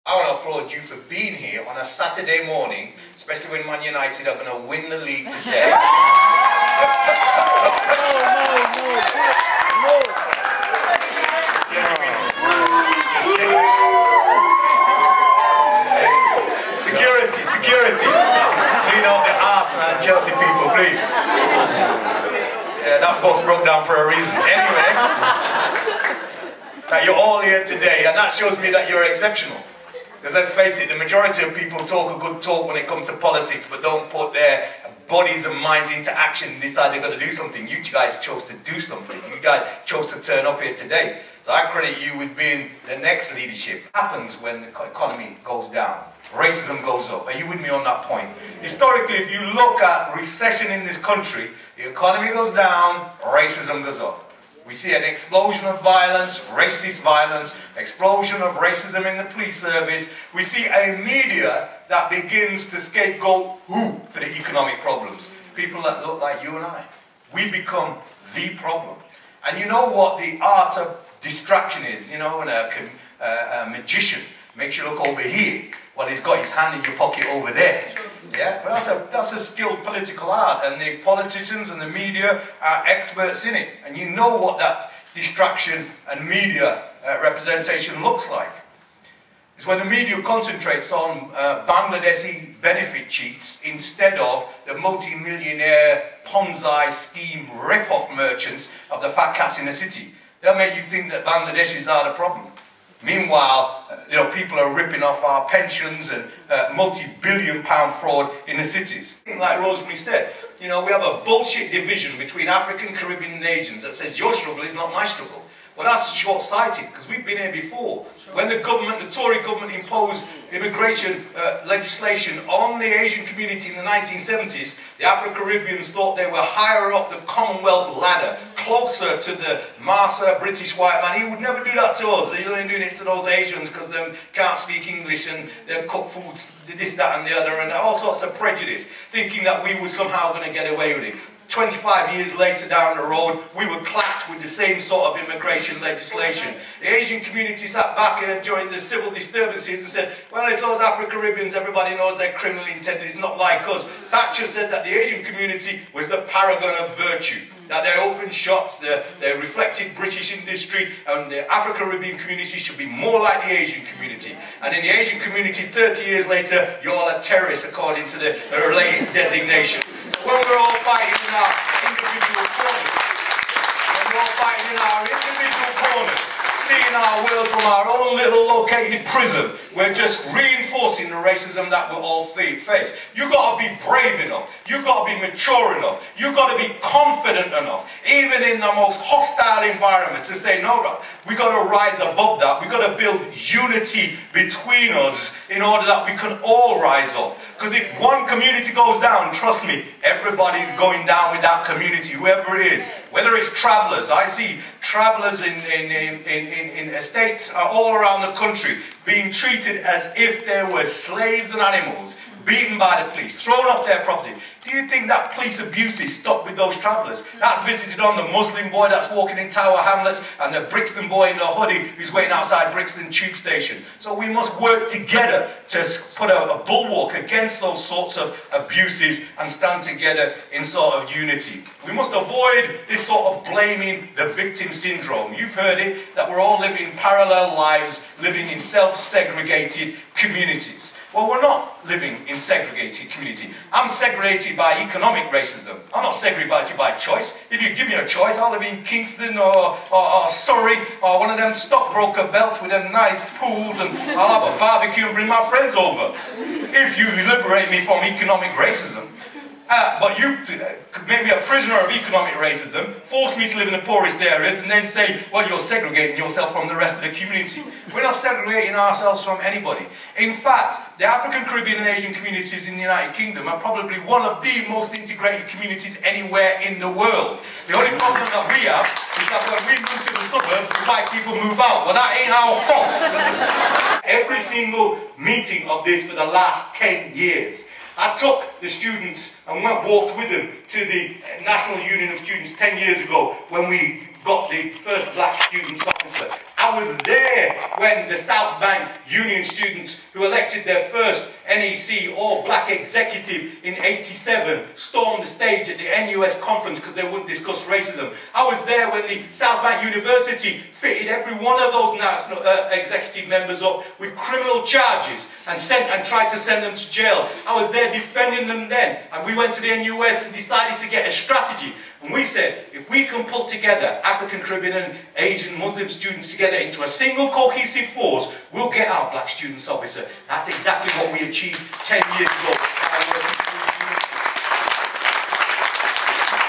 I want to applaud you for being here on a Saturday morning, especially when Man United are going to win the league today. Security. Clean out the Arsenal and Chelsea people, please. Yeah, that bus broke down for a reason. Anyway, that you're all here today, and that shows me that you're exceptional. Because let's face it, the majority of people talk a good talk when it comes to politics, but don't put their bodies and minds into action and decide they're going to do something. You guys chose to do something. You guys chose to turn up here today. So I credit you with being the next leadership. What happens when the economy goes down? Racism goes up. Are you with me on that point? Historically, if you look at recession in this country, the economy goes down, racism goes up. We see an explosion of violence, racist violence, explosion of racism in the police service. We see a media that begins to scapegoat who for the economic problems? People that look like you and I. We become the problem. And you know what the art of distraction is? You know, when a magician makes you look over here while he's got his hand in your pocket over there. Yeah, but that's a skilled political art, and the politicians and the media are experts in it. And you know what that distraction and media representation looks like. It's when the media concentrates on Bangladeshi benefit cheats instead of the multi-millionaire Ponzi scheme rip-off merchants of the fat cats in the city. They'll make you think that Bangladeshis are the problem. Meanwhile, you know, people are ripping off our pensions and multi-billion-pound fraud in the cities. Like Rosemary said, you know, we have a bullshit division between African, Caribbean and Asians that says your struggle is not my struggle. Well, that's short-sighted, because we've been here before. When the government, the Tory government, imposed immigration legislation on the Asian community in the 1970s, the Afro-Caribbeans thought they were higher up the Commonwealth ladder, closer to the master British white man. He would never do that to us. He's only doing it to those Asians because they can't speak English and they cook foods, this, that and the other, and all sorts of prejudice, thinking that we were somehow going to get away with it. 25 years later down the road, we were clapped with the same sort of immigration legislation. The Asian community sat back during the civil disturbances and said, well, it's those Afro-Caribbeans, everybody knows they're criminally intended, it's not like us. Thatcher said that the Asian community was the paragon of virtue, that they opened shops, they reflected British industry, and the Afro-Caribbean community should be more like the Asian community. And in the Asian community, 30 years later, you're all a terrorist according to the latest designation. When we're all fighting in our individual corners, seeing our world from our own little located prison, we're just reinforcing the racism that we're all face. You've got to be brave enough, you've got to be mature enough, you've got to be confident enough, even in the most hostile environment, to say, no, we've got to rise above that, we've got to build unity between us in order that we can all rise up. Because if one community goes down, trust me, everybody's going down with that community, whoever it is. Whether it's travellers, I see travellers in estates all around the country being treated as if they were slaves and animals, beaten by the police, thrown off their property. Do you think that police abuse is stopped with those travellers? That's visited on the Muslim boy that's walking in Tower Hamlets and the Brixton boy in the hoodie who's waiting outside Brixton tube station. So we must work together to put a bulwark against those sorts of abuses and stand together in sort of unity. We must avoid this sort of blaming the victim syndrome. You've heard it, that we're all living parallel lives, living in self-segregated communities. Well, we're not living in segregated community. I'm segregated by economic racism. I'm not segregated by choice. If you give me a choice, I'll live in Kingston or Surrey or one of them stockbroker belts with them nice pools, and I'll have a barbecue and bring my friends over. If you liberate me from economic racism, but you make me a prisoner of economic racism, force me to live in the poorest areas, and then say, well, you're segregating yourself from the rest of the community. We're not segregating ourselves from anybody. In fact, the African, Caribbean and Asian communities in the United Kingdom are probably one of the most integrated communities anywhere in the world. The only problem that we have is that when we move to the suburbs, the white people move out. Well, that ain't our fault. Every single meeting of this for the last 10 years, I took the students and walked with them to the National Union of Students 10 years ago when we got the first black student officer. I was there when the South Bank Union students who elected their first NEC all-black executive in '87 stormed the stage at the NUS conference because they wouldn't discuss racism. I was there when the South Bank University fitted every one of those national executive members up with criminal charges and tried to send them to jail. I was there defending them then, and we went to the NUS and decided to get a strategy. And we said, if we can pull together African, Caribbean and Asian Muslim students together into a single cohesive force, we'll get our black students officer. That's exactly what we achieved 10 years ago.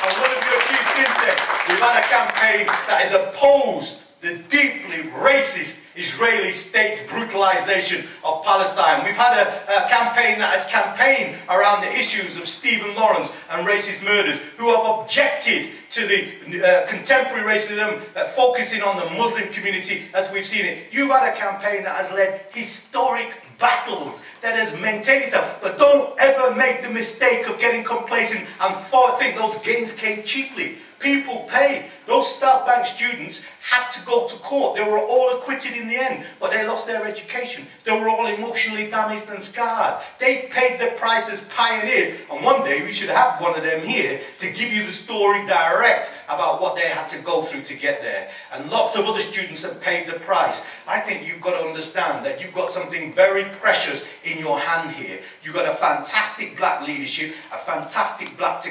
And what have we achieved since then? We've had a campaign that has opposed the deeply racist Israeli state's brutalization of Palestine. We've had a campaign that has campaigned around the issues of Stephen Lawrence and racist murders, who have objected to the contemporary racism focusing on the Muslim community as we've seen it. You've had a campaign that has led historic battles, that has maintained itself. But don't ever make the mistake of getting complacent and think those gains came cheaply. People paid. Those South Bank students had to go to court. They were all acquitted in the end, but they lost their education. They were all emotionally damaged and scarred. They paid the price as pioneers, and one day we should have one of them here to give you the story direct about what they had to go through to get there. And lots of other students have paid the price. I think you've got to understand that you've got something very precious in your hand here. You've got a fantastic black leadership, a fantastic black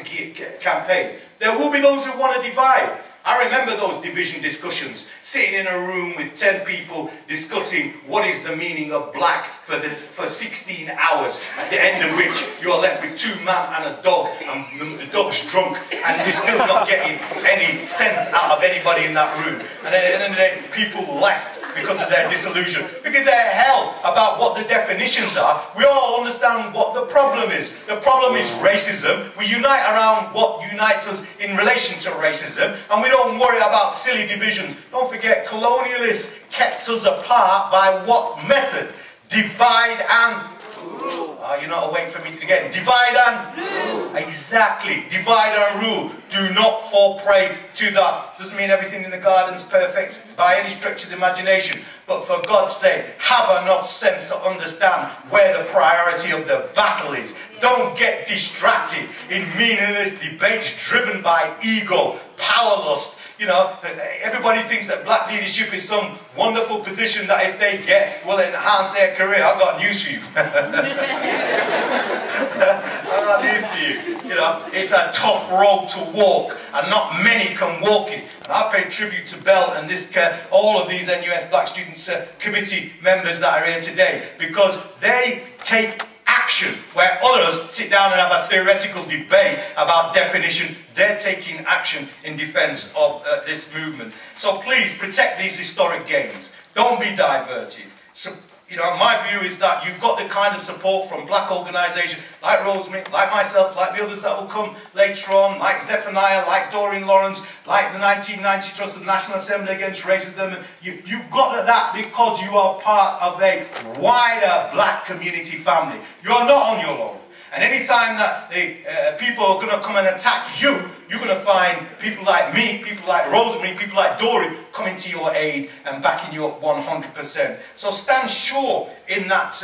campaign. There will be those who want to divide. I remember those division discussions, sitting in a room with 10 people discussing what is the meaning of black for 16 hours, at the end of which you're left with 2 men and a dog, and the dog's drunk, and you're still not getting any sense out of anybody in that room. And at the end of the day, people left because of their disillusion, because they're hell about what the definitions are. We all understand what the problem is. The problem is racism. We unite around what unites us in relation to racism, and we don't worry about silly divisions. Don't forget, colonialists kept us apart by what method? Divide and rule. You're not awake for me to get divide and rule. Exactly. Divide and rule. Do not fall prey to that. Doesn't mean everything in the garden's perfect by any stretch of the imagination. But for God's sake, have enough sense to understand where the priority of the battle is. Don't get distracted in meaningless debates driven by ego, power lust. You know, everybody thinks that black leadership is some wonderful position that if they get will enhance their career. I've got news for you. I've got news for you. You know, it's a tough road to walk, and not many can walk it. And I pay tribute to Bell and all of these NUS Black Students Committee members that are here today, because they take action where others sit down and have a theoretical debate about definition. They're taking action in defense of this movement. So please protect these historic gains. Don't be diverted. So, you know, my view is that you've got the kind of support from black organisations like Rosemary, like myself, like the others that will come later on, like Zephaniah, like Doreen Lawrence, like the 1990 Trust of the National Assembly Against Racism. You've got that because you are part of a wider black community family. You're not on your own. And any time that people are going to come and attack you, you're going to find people like me, people like Rosemary, people like Dory coming to your aid and backing you up 100%. So stand sure in that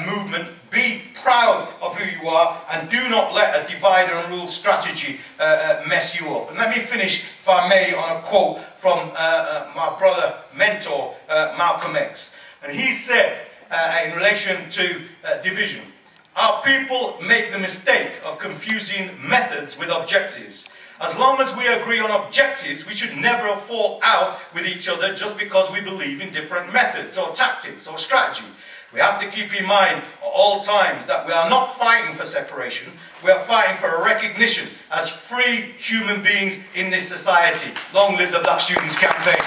movement. Be proud of who you are, and do not let a divide and rule strategy mess you up. And let me finish, if I may, on a quote from my brother, mentor, Malcolm X. And he said, in relation to division, our people make the mistake of confusing methods with objectives. As long as we agree on objectives, we should never fall out with each other just because we believe in different methods or tactics or strategy. We have to keep in mind at all times that we are not fighting for separation. We are fighting for a recognition as free human beings in this society. Long live the Black Students Campaign.